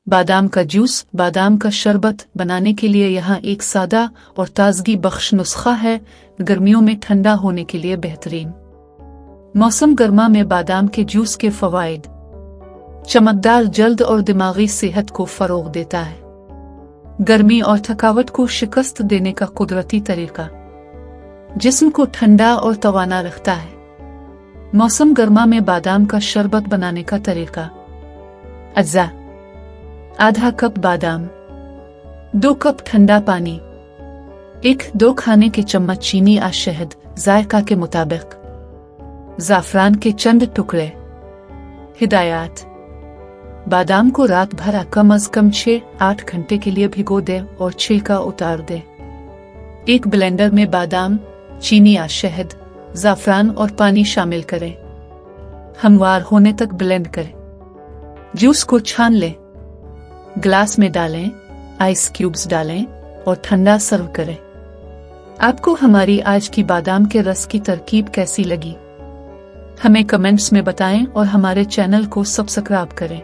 बादाम का जूस, बादाम का शरबत बनाने के लिए यहाँ एक सादा और ताजगी बख्श नुस्खा है, गर्मियों में ठंडा होने के लिए बेहतरीन। मौसम गर्मा में बादाम के जूस के फवाइद। चमकदार जल्द और दिमागी सेहत को फरोग देता है। गर्मी और थकावट को शिकस्त देने का कुदरती तरीका। जिस्म को ठंडा और तवाना रखता है। मौसम गर्मा में बादाम का शरबत बनाने का तरीका। अज्जा: आधा कप बादाम, 2 कप ठंडा पानी, 1-2 खाने के चम्मच चीनी या शहद जायका के मुताबिक, ज़ाफ़रान के चंद टुकड़े। हिदायत: बादाम को रात भर कम अज कम 6-8 घंटे के लिए भिगो दे और छिलका उतार दे। एक ब्लेंडर में बादाम, चीनी या शहद, ज़ाफ़रान और पानी शामिल करें। हमवार होने तक ब्लेंड करें। जूस को छान लें। ग्लास में डालें, आइस क्यूब्स डालें और ठंडा सर्व करें। आपको हमारी आज की बादाम के रस की तरकीब कैसी लगी? हमें कमेंट्स में बताएं और हमारे चैनल को सब्सक्राइब करें।